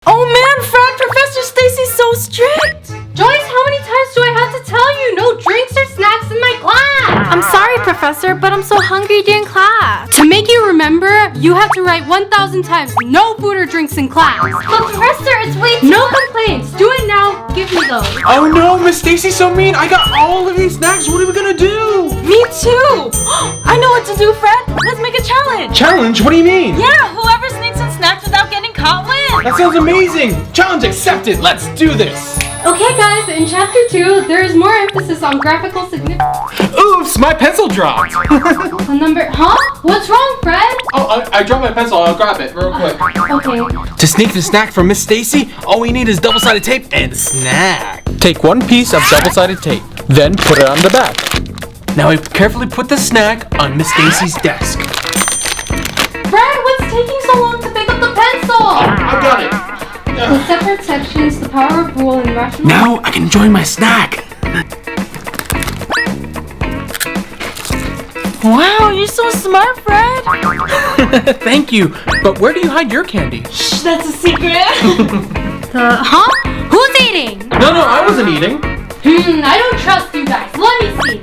Oh man, Fred, Professor Stacy's so strict! Joyce, how many times do I have to tell you? No drinks or snacks in my class! I'm sorry, Professor, but I'm so hungry during class. To make you remember, you have to write 1,000 times no food or drinks in class. But Professor, it's way too No complaints. Do it now. Give me those. Oh no, Miss Stacy's so mean. I got all of these snacks. What are we gonna do? Me too! I know what to do, Fred. Let's make a challenge. Challenge? What do you mean? Yeah, whoever sneaks in snacks without getting caught wins. That sounds amazing. Challenge accepted. Let's do this. Okay, guys, in Chapter 2, there is more emphasis on graphical significance. Oops, my pencil dropped. What's wrong, Fred? Oh, I dropped my pencil. I'll grab it real quick. Okay. To sneak the snack from Miss Stacy, all we need is double-sided tape and snack. Take one piece of double-sided tape, then put it on the back. Now we carefully put the snack on Miss Stacy's desk. Fred, what's taking so long to pick up the pencil? I got it. The separate sections, the power of rule, and rational... Now I can enjoy my snack. Wow, you're so smart, Fred. Thank you. But where do you hide your candy? Shh, that's a secret. Who's eating? No, I wasn't eating. I don't trust you guys. Let me see.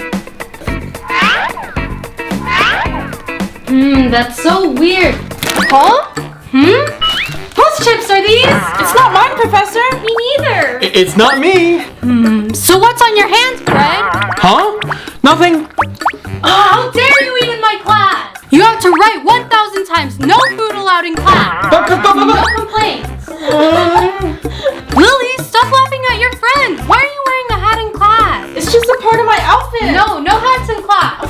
That's so weird. Huh? Whose chips are these? It's not mine, Professor. Me neither. It's not me. So what's on your hands, Fred? Huh? Nothing. How dare you eat in my class? You have to write 1,000 times no food allowed in class. No complaints. Lily, stop laughing at your friend. Why are you wearing a hat in class? It's just a part of my outfit. No hats in class.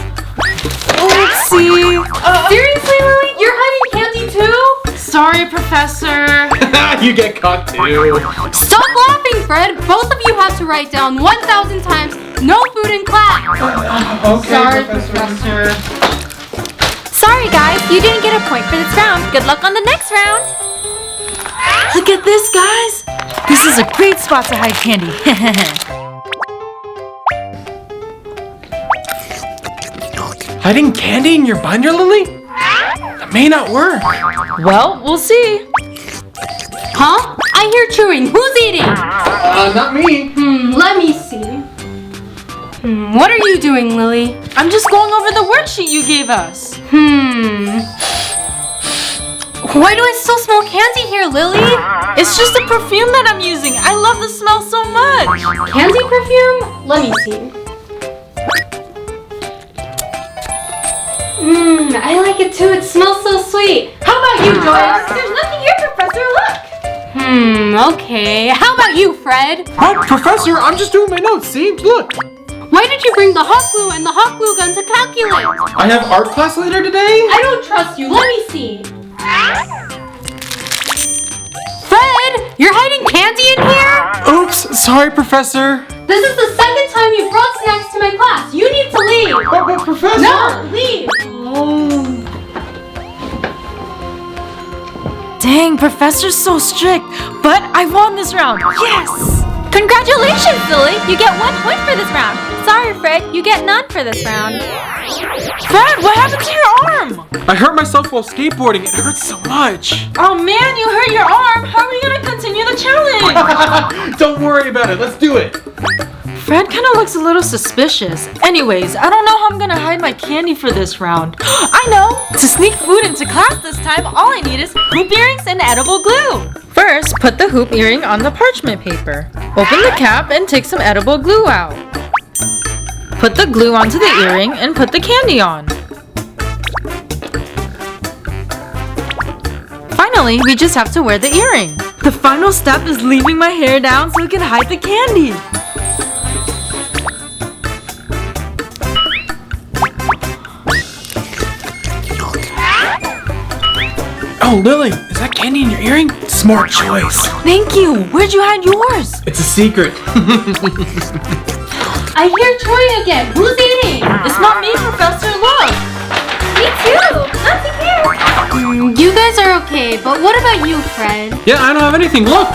Oopsie. Seriously, Lily? You're hiding candy too? Sorry, Professor. You get caught too. Stop laughing, Fred. Both of you have to write down 1,000 times no food in class. Okay, Sorry, Professor. Sorry, guys, you didn't get a point for this round. Good luck on the next round. Look at this, guys. This is a great spot to hide candy. Hiding candy in your binder, Lily? That may not work. Well, we'll see. Huh? I hear chewing. Who's eating? Not me. Let me see. What are you doing, Lily? I'm just going over the worksheet you gave us. Why do I still smell candy here, Lily? It's just the perfume that I'm using. I love the smell so much. Candy perfume? Let me see. I like it too. It smells so sweet. How about you, Joyce? There's nothing here, Professor. Look. Okay. How about you, Fred? Oh, Professor, I'm just doing my notes. See? Look. Why did you bring the hot glue and the hot glue gun to calculate? I have art class later today. I don't trust you. Let me see. Fred, you're hiding candy in here? Oops, sorry, Professor. This is the second time you brought snacks to my class. You need to leave. But Professor. No, leave. Dang, Professor's so strict. But I won this round. Yes! Congratulations, Lily. You get 1 point for this round. Sorry, Fred, you get none for this round. Fred, what happened to your arm? I hurt myself while skateboarding. It hurts so much. Oh man, you hurt your arm. How are we gonna continue the challenge? Don't worry about it. Let's do it. Fred kind of looks a little suspicious. Anyways, I don't know how I'm gonna hide my candy for this round. I know! To sneak food into class this time, all I need is hoop earrings and edible glue. First, put the hoop earring on the parchment paper. Open the cap and take some edible glue out. Put the glue onto the earring and put the candy on. Finally, we just have to wear the earring. The final step is leaving my hair down so we can hide the candy. Oh, Lily, is that candy in your earring? Smart choice. Thank you. Where'd you hide yours? It's a secret. I hear Troy again. Who's eating? It's not me, Professor. Look. Me too. Nothing here. You guys are okay, but what about you, Fred? Yeah, I don't have anything. Look.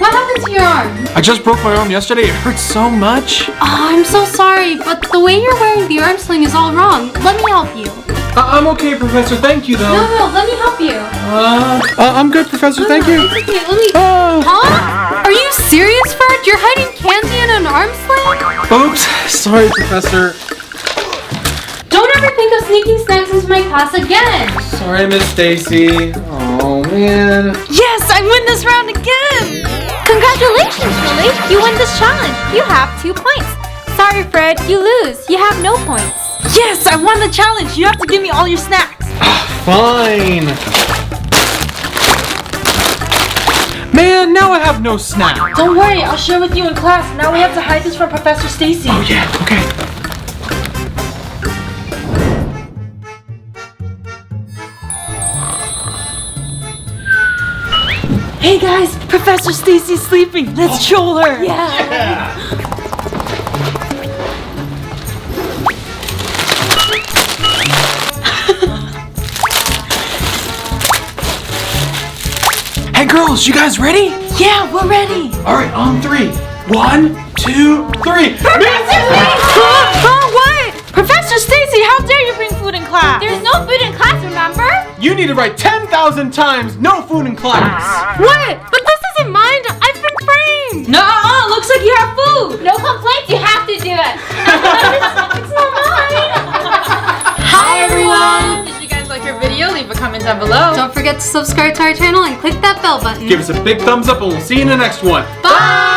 what happened to your arm? I just broke my arm yesterday. It hurts so much. Oh, I'm so sorry, but the way you're wearing the arm sling is all wrong. Let me help you. I'm okay, Professor. Thank you, though. No, let me help you. I'm good, Professor. Thank you. It's okay, let me... Huh? Are you serious, Fred? You're hiding candy in an arm sling? Oops. Sorry, Professor. Don't ever think of sneaking snacks into my class again. Sorry, Miss Stacy. Oh, man. Yes, I win this round again! Congratulations, Lily. You won this challenge. You have 2 points. Sorry, Fred. You lose. You have no points. Yes, I won the challenge! You have to give me all your snacks! Fine. Man, now I have no snack. Don't worry, I'll share with you in class. Now we have to hide this from Professor Stacy. Oh, yeah. Okay. Hey guys, Professor Stacy's sleeping. Let's troll her. Yeah. Hey girls, you guys ready? Yeah, we're ready. All right, on 3. 1, 2, 3. What? Professor Stacy, how dare you bring food in class? There's no food in class, remember? You need to write 10,000 times no food in class. What? But this isn't mine. I've been framed. No, looks like you have food. No complaints, you have to do it. It's not mine. Hi everyone. Did you guys like our video? Leave a comment down below. Don't forget to subscribe to our channel and click that bell button. Give us a big thumbs up and we'll see you in the next one. Bye.